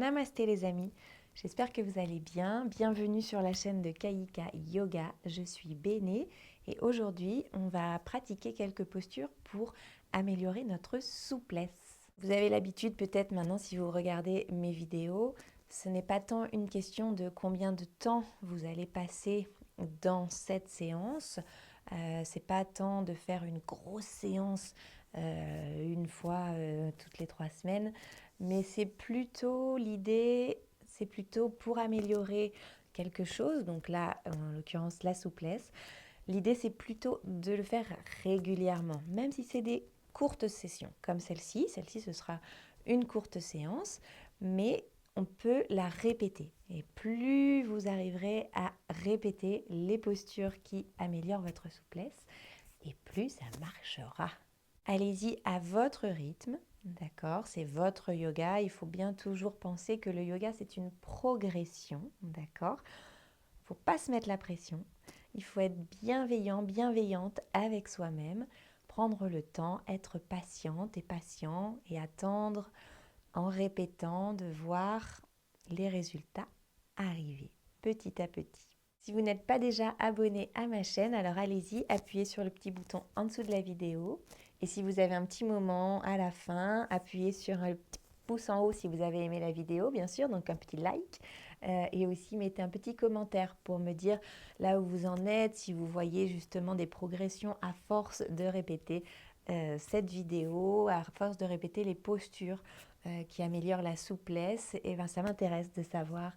Namasté les amis, j'espère que vous allez bien. Bienvenue sur la chaîne de Kaika Yoga. Je suis Béné et aujourd'hui on va pratiquer quelques postures pour améliorer notre souplesse. Vous avez l'habitude peut-être maintenant si vous regardez mes vidéos, ce n'est pas tant une question de combien de temps vous allez passer dans cette séance. C'est pas tant de faire une grosse séance une fois toutes les 3 semaines, mais c'est plutôt l'idée, c'est plutôt pour améliorer quelque chose, donc là en l'occurrence la souplesse. L'idée c'est plutôt de le faire régulièrement, même si c'est des courtes sessions comme celle-ci. Celle-ci ce sera une courte séance, mais on peut la répéter. Et plus vous arriverez à répéter les postures qui améliorent votre souplesse, et plus ça marchera. Allez-y à votre rythme, d'accord? C'est votre yoga. Il faut bien toujours penser que le yoga, c'est une progression, d'accord? Il ne faut pas se mettre la pression. Il faut être bienveillant, bienveillante avec soi-même, prendre le temps, être patiente et patient et attendre en répétant de voir les résultats arriver petit à petit. Si vous n'êtes pas déjà abonné à ma chaîne, alors allez-y, appuyez sur le petit bouton en dessous de la vidéo. Et si vous avez un petit moment à la fin, appuyez sur le petit pouce en haut si vous avez aimé la vidéo, bien sûr, donc un petit like. Et aussi mettez un petit commentaire pour me dire là où vous en êtes, si vous voyez justement des progressions à force de répéter cette vidéo, à force de répéter les postures qui améliorent la souplesse. Et bien ça m'intéresse de savoir.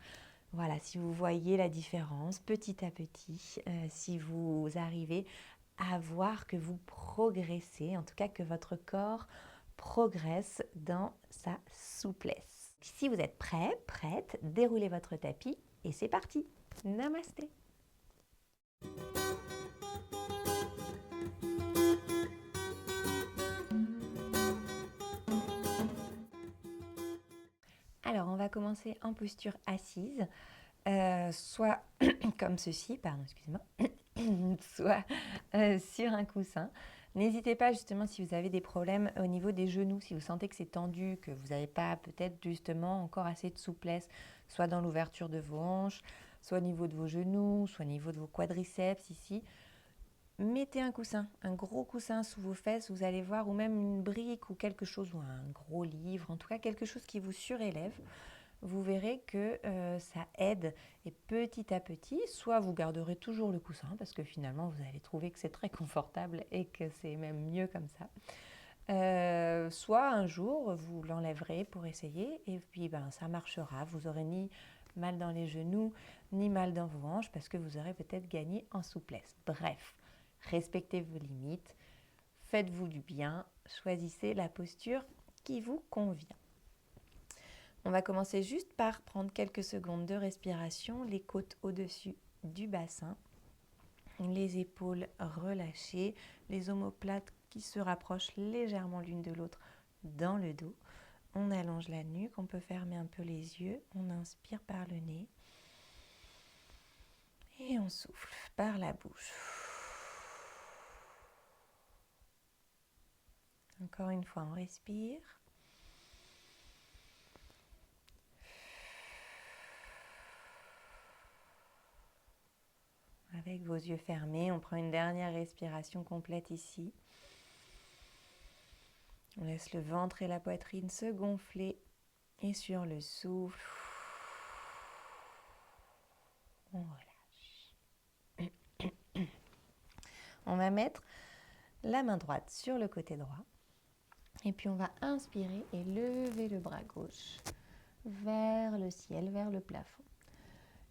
Voilà, si vous voyez la différence petit à petit, si vous arrivez à voir que vous progressez, en tout cas que votre corps progresse dans sa souplesse. Si vous êtes prêt, prête, déroulez votre tapis et c'est parti. Namasté. Alors, on va commencer en posture assise, soit comme ceci, pardon, excusez-moi, soit sur un coussin. N'hésitez pas justement si vous avez des problèmes au niveau des genoux, si vous sentez que c'est tendu, que vous n'avez pas peut-être justement encore assez de souplesse, soit dans l'ouverture de vos hanches, soit au niveau de vos genoux, soit au niveau de vos quadriceps ici. Mettez un coussin, un gros coussin sous vos fesses, vous allez voir, ou même une brique ou quelque chose, ou un gros livre, en tout cas quelque chose qui vous surélève. Vous verrez que ça aide et petit à petit, soit vous garderez toujours le coussin parce que finalement vous allez trouver que c'est très confortable et que c'est même mieux comme ça. Soit un jour vous l'enlèverez pour essayer et puis ça marchera. Vous n'aurez ni mal dans les genoux ni mal dans vos hanches parce que vous aurez peut-être gagné en souplesse. Bref, respectez vos limites, faites-vous du bien, choisissez la posture qui vous convient. On va commencer juste par prendre quelques secondes de respiration, les côtes au-dessus du bassin, les épaules relâchées, les omoplates qui se rapprochent légèrement l'une de l'autre dans le dos. On allonge la nuque, on peut fermer un peu les yeux, on inspire par le nez et on souffle par la bouche. Encore une fois, on respire. Avec vos yeux fermés, on prend une dernière respiration complète ici. On laisse le ventre et la poitrine se gonfler et sur le souffle, on relâche. On va mettre la main droite sur le côté droit et puis on va inspirer et lever le bras gauche vers le ciel, vers le plafond.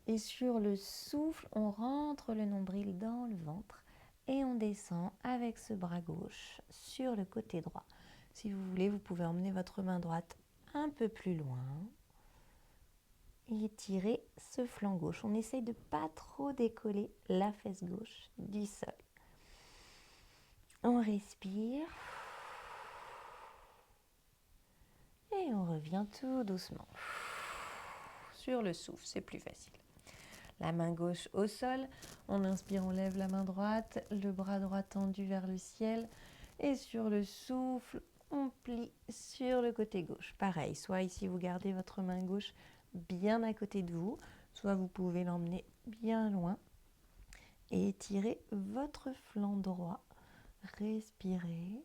Et sur le souffle, on rentre le nombril dans le ventre et on descend avec ce bras gauche sur le côté droit. Si vous voulez, vous pouvez emmener votre main droite un peu plus loin et tirer ce flanc gauche. On essaye de ne pas trop décoller la fesse gauche du sol. On respire et on revient tout doucement. Sur le souffle, c'est plus facile. La main gauche au sol, on inspire, on lève la main droite, le bras droit tendu vers le ciel et sur le souffle, on plie sur le côté gauche. Pareil, soit ici vous gardez votre main gauche bien à côté de vous, soit vous pouvez l'emmener bien loin et étirer votre flanc droit. Respirez.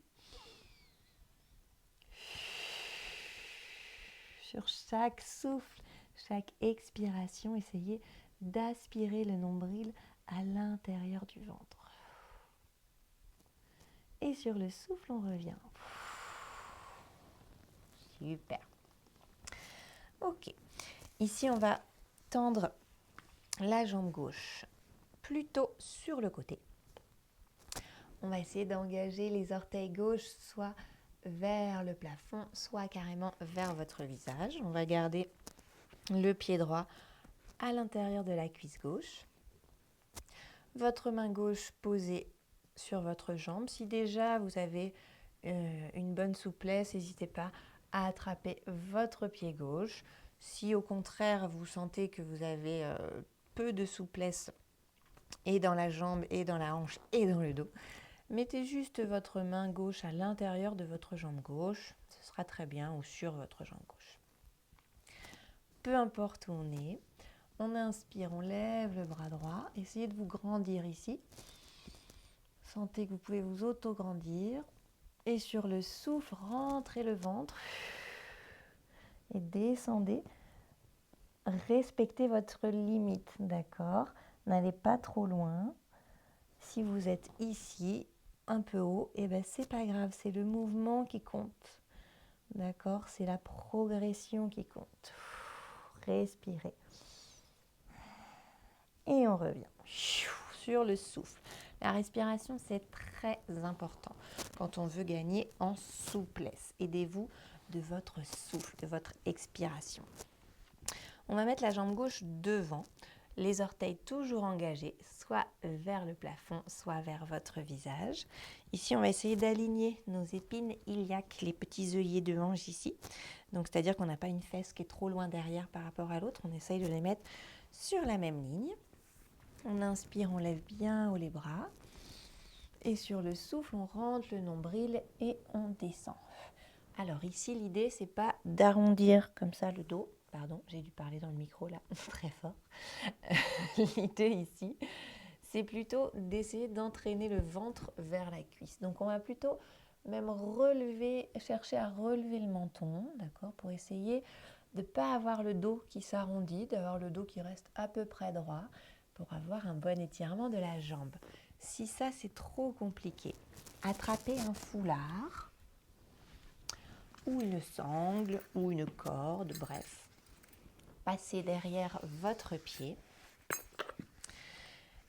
Sur chaque souffle, chaque expiration, essayez d'aspirer le nombril à l'intérieur du ventre. Et sur le souffle, on revient. Super. Ok. Ici, on va tendre la jambe gauche plutôt sur le côté. On va essayer d'engager les orteils gauches soit vers le plafond, soit carrément vers votre visage. On va garder le pied droit à l'intérieur de la cuisse gauche. Votre main gauche posée sur votre jambe. Si déjà vous avez une bonne souplesse, n'hésitez pas à attraper votre pied gauche. Si au contraire vous sentez que vous avez peu de souplesse et dans la jambe et dans la hanche et dans le dos, mettez juste votre main gauche à l'intérieur de votre jambe gauche, ce sera très bien, ou sur votre jambe gauche. Peu importe où on inspire, on lève le bras droit, essayez de vous grandir ici. Sentez que vous pouvez vous auto-grandir. Et sur le souffle, rentrez le ventre et descendez. Respectez votre limite, d'accord? N'allez pas trop loin. Si vous êtes ici, un peu haut, et ben c'est pas grave, c'est le mouvement qui compte. D'accord? C'est la progression qui compte. Respirez. Et on revient sur le souffle. La respiration, c'est très important quand on veut gagner en souplesse. Aidez-vous de votre souffle, de votre expiration. On va mettre la jambe gauche devant, les orteils toujours engagés, soit vers le plafond, soit vers votre visage. Ici, on va essayer d'aligner nos épines iliaques, les petits œillets de hanche ici. Donc, c'est-à-dire qu'on n'a pas une fesse qui est trop loin derrière par rapport à l'autre. On essaye de les mettre sur la même ligne. On inspire, on lève bien haut les bras. Et sur le souffle, on rentre le nombril et on descend. Alors ici, l'idée, c'est pas d'arrondir comme ça le dos. Pardon, j'ai dû parler dans le micro là, très fort. L'idée ici, c'est plutôt d'essayer d'entraîner le ventre vers la cuisse. Donc on va plutôt même chercher à relever le menton, d'accord, pour essayer de ne pas avoir le dos qui s'arrondit, d'avoir le dos qui reste à peu près droit, pour avoir un bon étirement de la jambe. Si ça, c'est trop compliqué, attrapez un foulard, ou une sangle, ou une corde, bref. Passez derrière votre pied.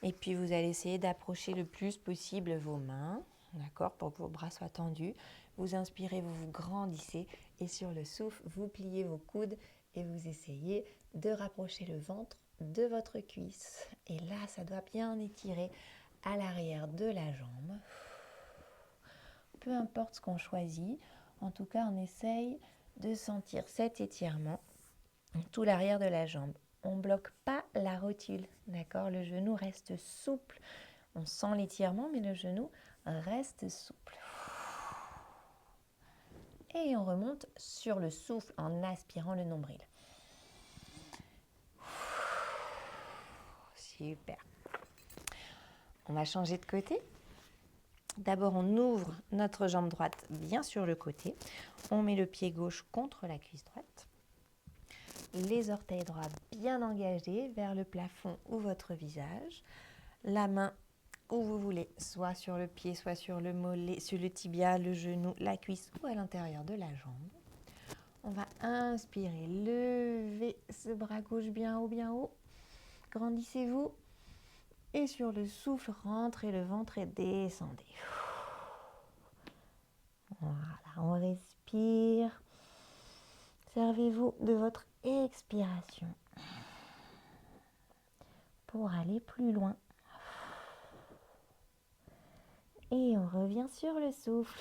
Et puis, vous allez essayer d'approcher le plus possible vos mains, d'accord, pour que vos bras soient tendus. Vous inspirez, vous vous grandissez. Et sur le souffle, vous pliez vos coudes et vous essayez de rapprocher le ventre de votre cuisse. Et là, ça doit bien étirer à l'arrière de la jambe. Peu importe ce qu'on choisit, en tout cas, on essaye de sentir cet étirement, tout l'arrière de la jambe. On ne bloque pas la rotule, d'accord? Le genou reste souple. On sent l'étirement, mais le genou reste souple. Et on remonte sur le souffle en aspirant le nombril. Super. On va changer de côté. D'abord, on ouvre notre jambe droite bien sur le côté. On met le pied gauche contre la cuisse droite. Les orteils droits bien engagés vers le plafond ou votre visage. La main où vous voulez, soit sur le pied, soit sur le mollet, sur le tibia, le genou, la cuisse ou à l'intérieur de la jambe. On va inspirer, levez ce bras gauche bien haut, grandissez-vous. Et sur le souffle, rentrez le ventre et descendez. Voilà, on respire. Servez-vous de votre expiration pour aller plus loin. Et on revient sur le souffle.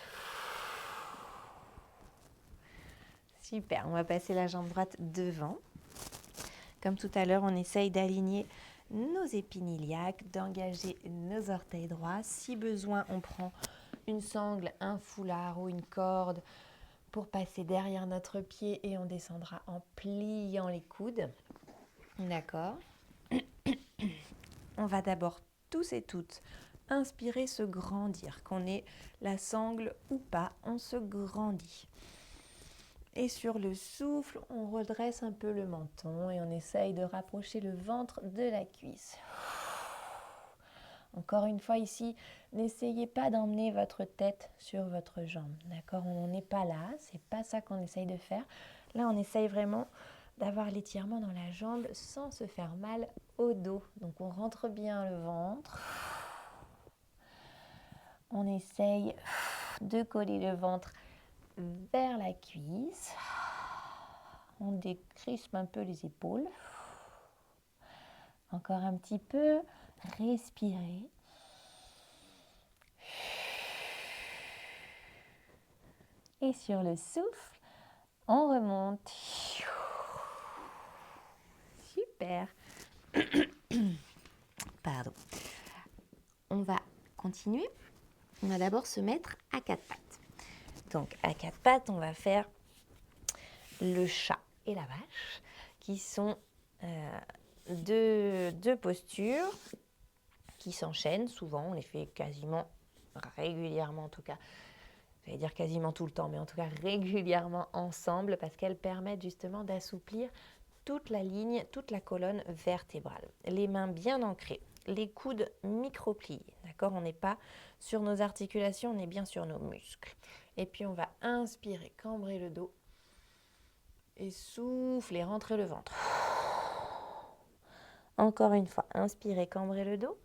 Super, on va passer la jambe droite devant. Comme tout à l'heure, on essaye d'aligner nos épines iliaques, d'engager nos orteils droits. Si besoin, on prend une sangle, un foulard ou une corde pour passer derrière notre pied et on descendra en pliant les coudes. D'accord. On va d'abord tous et toutes inspirer, se grandir. Qu'on ait la sangle ou pas, on se grandit. Et sur le souffle, on redresse un peu le menton et on essaye de rapprocher le ventre de la cuisse. Encore une fois ici, n'essayez pas d'emmener votre tête sur votre jambe. D'accord? On n'est pas là, c'est pas ça qu'on essaye de faire. Là, on essaye vraiment d'avoir l'étirement dans la jambe sans se faire mal au dos. Donc on rentre bien le ventre. On essaye de coller le ventre vers la cuisse. On décrispe un peu les épaules. Encore un petit peu. Respirez. Et sur le souffle, on remonte. Super. Pardon. On va continuer. On va d'abord se mettre à quatre pattes. Donc à quatre pattes, on va faire le chat et la vache, qui sont deux postures qui s'enchaînent souvent. On les fait quasiment régulièrement, en tout cas. J'allais dire quasiment tout le temps, mais en tout cas régulièrement ensemble, parce qu'elles permettent justement d'assouplir toute la ligne, toute la colonne vertébrale. Les mains bien ancrées, les coudes micro-pliés, d'accord? On n'est pas sur nos articulations, on est bien sur nos muscles. Et puis on va inspirer, cambrer le dos et souffler, rentrer le ventre. Encore une fois, inspirez, cambrez le dos.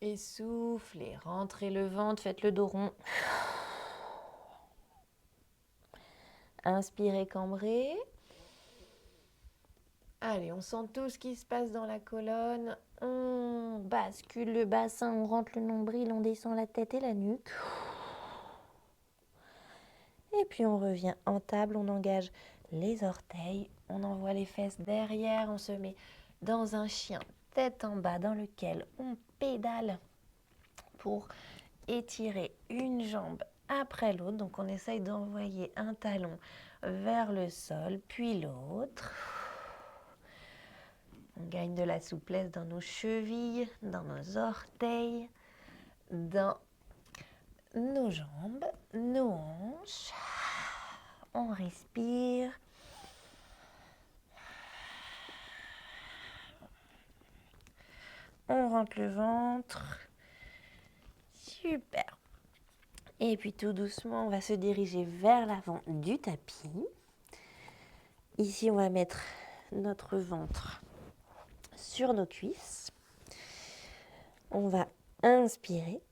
Et soufflez, rentrez le ventre, faites le dos rond. Inspirez, cambrez. Allez, on sent tout ce qui se passe dans la colonne. On bascule le bassin, on rentre le nombril, on descend la tête et la nuque. Et puis on revient en table, on engage les orteils, on envoie les fesses derrière, on se met dans un chien tête en bas dans lequel on pédale pour étirer une jambe après l'autre. Donc on essaye d'envoyer un talon vers le sol, puis l'autre. On gagne de la souplesse dans nos chevilles, dans nos orteils, dans nos jambes, nos hanches. On respire. On rentre le ventre. Super. Et puis tout doucement, on va se diriger vers l'avant du tapis. Ici, on va mettre notre ventre sur nos cuisses. On va inspirer.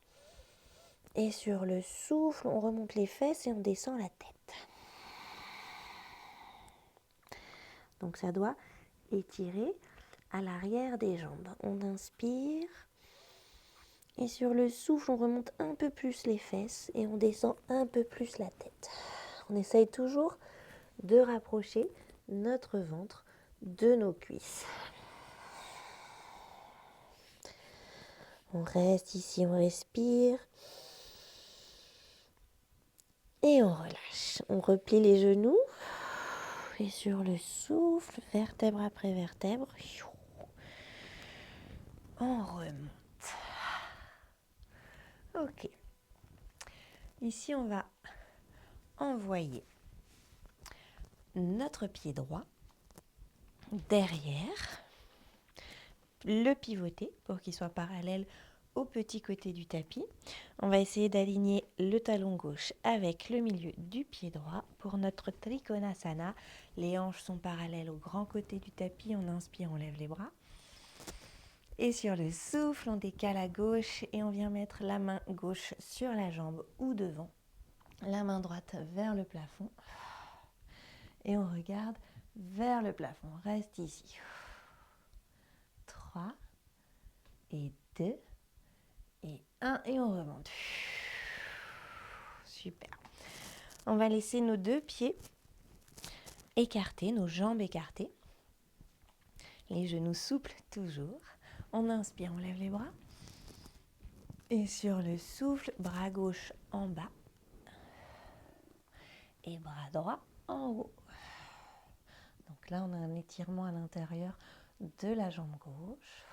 Et sur le souffle, on remonte les fesses et on descend la tête. Donc ça doit étirer à l'arrière des jambes. On inspire. Et sur le souffle, on remonte un peu plus les fesses et on descend un peu plus la tête. On essaye toujours de rapprocher notre ventre de nos cuisses. On reste ici, on respire. Et on relâche. On replie les genoux. Et sur le souffle, vertèbre après vertèbre, on remonte. Ok. Ici, on va envoyer notre pied droit derrière, le pivoter pour qu'il soit parallèle au petit côté du tapis. On va essayer d'aligner le talon gauche avec le milieu du pied droit pour notre Trikonasana. Les hanches sont parallèles au grand côté du tapis. On inspire, on lève les bras. Et sur le souffle, on décale à gauche et on vient mettre la main gauche sur la jambe ou devant. La main droite vers le plafond. Et on regarde vers le plafond. On reste ici. 3 et 2 et 1 et on remonte. Super. On va laisser nos deux pieds écartés, nos jambes écartées. Les genoux souples toujours. On inspire, on lève les bras. Et sur le souffle, bras gauche en bas. et bras droit en haut. Donc là, on a un étirement à l'intérieur de la jambe gauche,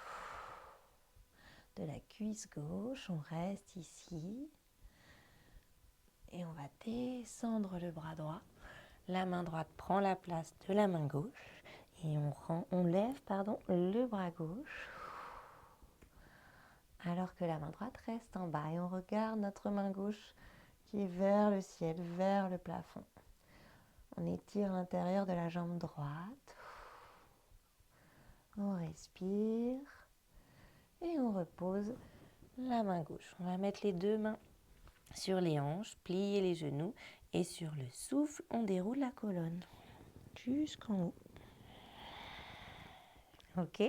de la cuisse gauche. On reste ici et on va descendre le bras droit. La main droite prend la place de la main gauche et on lève le bras gauche alors que la main droite reste en bas et on regarde notre main gauche qui est vers le ciel, vers le plafond. On étire l'intérieur de la jambe droite. On respire et on repose la main gauche. On va mettre les deux mains sur les hanches, plier les genoux et sur le souffle, on déroule la colonne jusqu'en haut. Ok.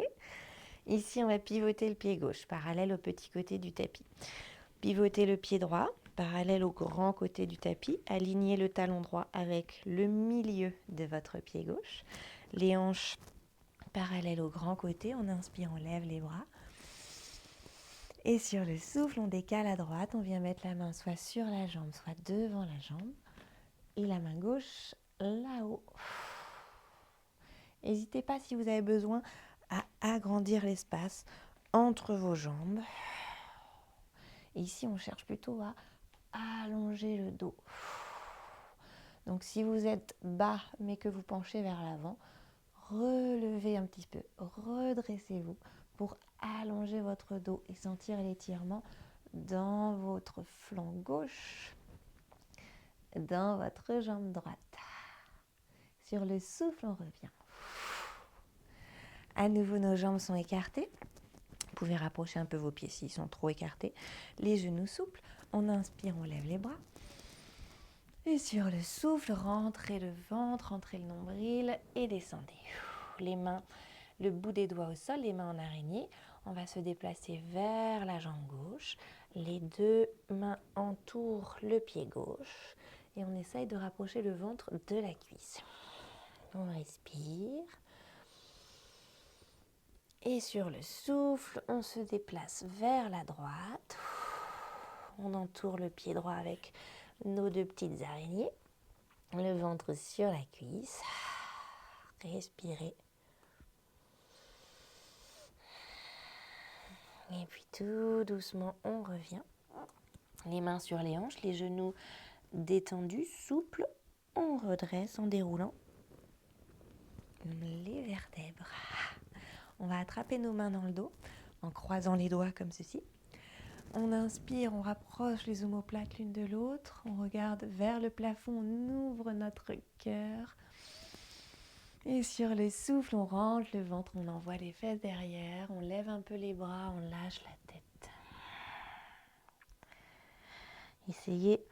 Ici, on va pivoter le pied gauche, parallèle au petit côté du tapis. Pivoter le pied droit, parallèle au grand côté du tapis. Alignez le talon droit avec le milieu de votre pied gauche. Les hanches parallèles au grand côté. On inspire, on lève les bras. Et sur le souffle, on décale à droite. On vient mettre la main soit sur la jambe, soit devant la jambe. Et la main gauche là-haut. N'hésitez pas si vous avez besoin à agrandir l'espace entre vos jambes. Et ici, on cherche plutôt à allonger le dos. Donc si vous êtes bas mais que vous penchez vers l'avant, relevez un petit peu, redressez-vous pour allonger votre dos et sentir l'étirement dans votre flanc gauche, dans votre jambe droite. Sur le souffle, on revient. À nouveau, nos jambes sont écartées. Vous pouvez rapprocher un peu vos pieds s'ils sont trop écartés. Les genoux souples. On inspire, on lève les bras. Et sur le souffle, rentrez le ventre, rentrez le nombril et descendez. Les mains, le bout des doigts au sol, les mains en araignée. On va se déplacer vers la jambe gauche. Les deux mains entourent le pied gauche. Et on essaye de rapprocher le ventre de la cuisse. On respire. Et sur le souffle, on se déplace vers la droite. On entoure le pied droit avec nos deux petites araignées. Le ventre sur la cuisse. Respirez. Et puis tout doucement, on revient. Les mains sur les hanches, les genoux détendus, souples. On redresse en déroulant les vertèbres. On va attraper nos mains dans le dos en croisant les doigts comme ceci. On inspire, on rapproche les omoplates l'une de l'autre. On regarde vers le plafond, on ouvre notre cœur. Et sur le souffle, on rentre le ventre, on envoie les fesses derrière. On lève un peu les bras, on lâche la tête. Essayez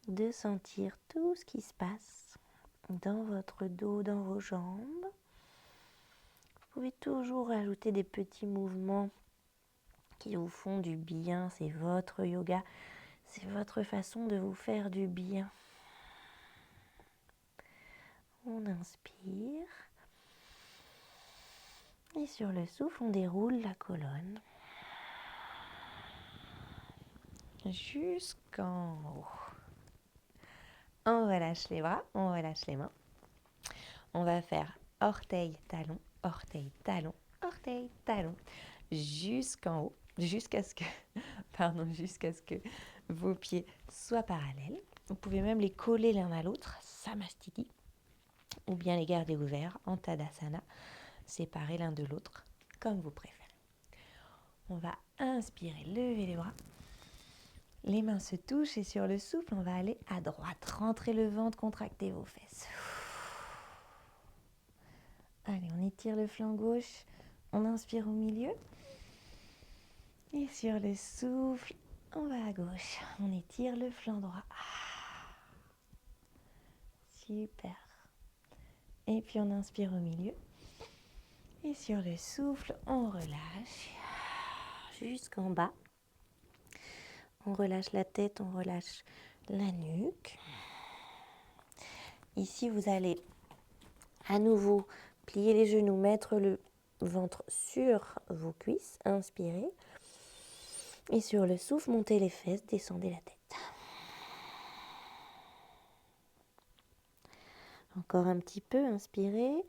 de sentir tout ce qui se passe dans votre dos, dans vos jambes. Vous pouvez toujours ajouter des petits mouvements qui vous font du bien. C'est votre yoga, c'est votre façon de vous faire du bien. On inspire. Et sur le souffle, on déroule la colonne jusqu'en haut. On relâche les bras, on relâche les mains. On va faire orteil, talon, orteil, talon, orteil, talon, jusqu'en haut, jusqu'à ce que vos pieds soient parallèles. Vous pouvez même les coller l'un à l'autre, samastiti, ou bien les garder ouverts en tadasana, séparés l'un de l'autre, comme vous préférez. On va inspirer, lever les bras. Les mains se touchent et sur le souffle, on va aller à droite. Rentrez le ventre, contractez vos fesses. Allez, on étire le flanc gauche. On inspire au milieu. Et sur le souffle, on va à gauche. On étire le flanc droit. Super. Et puis on inspire au milieu. Et sur le souffle, on relâche jusqu'en bas. On relâche la tête, on relâche la nuque. Ici, vous allez à nouveau plier les genoux, mettre le ventre sur vos cuisses. Inspirez. Et sur le souffle, montez les fesses, descendez la tête. Encore un petit peu, inspirez.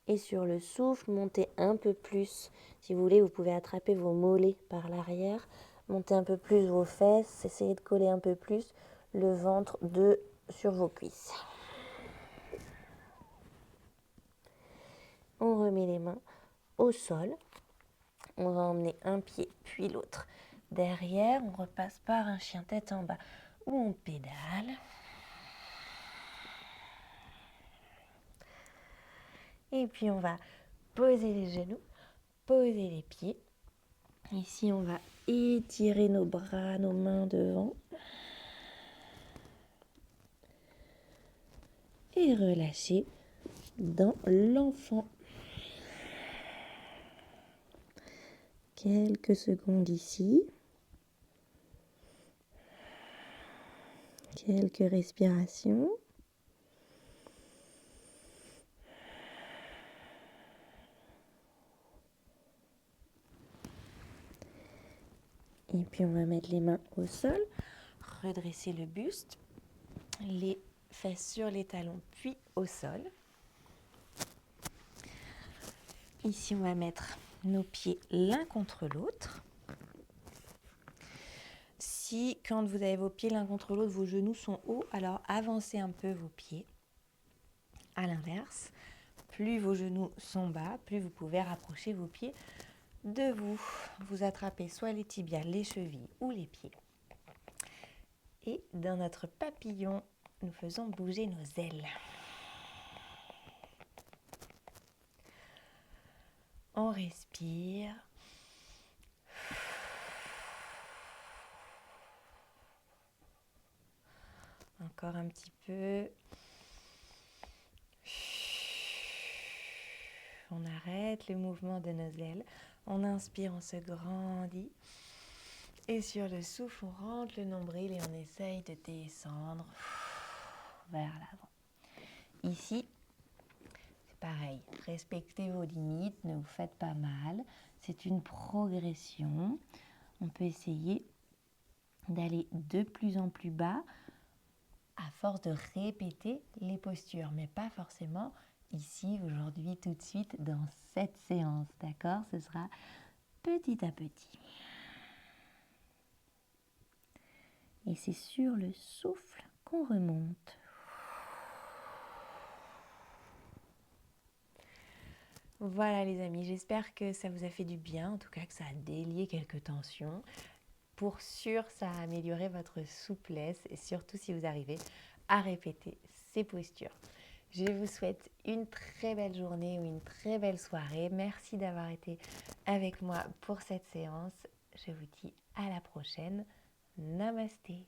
Et sur le souffle, montez un peu plus. Si vous voulez, vous pouvez attraper vos mollets par l'arrière. Montez un peu plus vos fesses. Essayez de coller un peu plus le ventre sur vos cuisses. On remet les mains au sol. On va emmener un pied puis l'autre derrière. On repasse par un chien tête en bas où on pédale. Et puis on va poser les genoux, poser les pieds. Ici, on va étirer nos bras, nos mains devant. Et relâcher dans l'enfant. Quelques secondes ici. Quelques respirations. Et puis on va mettre les mains au sol, redresser le buste, les fesses sur les talons puis au sol. Ici on va mettre nos pieds l'un contre l'autre. Si quand vous avez vos pieds l'un contre l'autre, vos genoux sont hauts, alors avancez un peu vos pieds. À l'inverse, plus vos genoux sont bas, plus vous pouvez rapprocher vos pieds de vous. Vous attrapez soit les tibias, les chevilles ou les pieds. Et dans notre papillon, nous faisons bouger nos ailes. On respire. Encore un petit peu. On arrête le mouvement de nos ailes. On inspire, on se grandit. Et sur le souffle, on rentre le nombril et on essaye de descendre vers l'avant. Ici, c'est pareil. Respectez vos limites, ne vous faites pas mal. C'est une progression. On peut essayer d'aller de plus en plus bas à force de répéter les postures, mais pas forcément ici, aujourd'hui, tout de suite, dans cette séance, d'accord? Ce sera petit à petit. Et c'est sur le souffle qu'on remonte. Voilà les amis, j'espère que ça vous a fait du bien, en tout cas que ça a délié quelques tensions. Pour sûr, ça a amélioré votre souplesse et surtout si vous arrivez à répéter ces postures. Je vous souhaite une très belle journée ou une très belle soirée. Merci d'avoir été avec moi pour cette séance. Je vous dis à la prochaine. Namasté.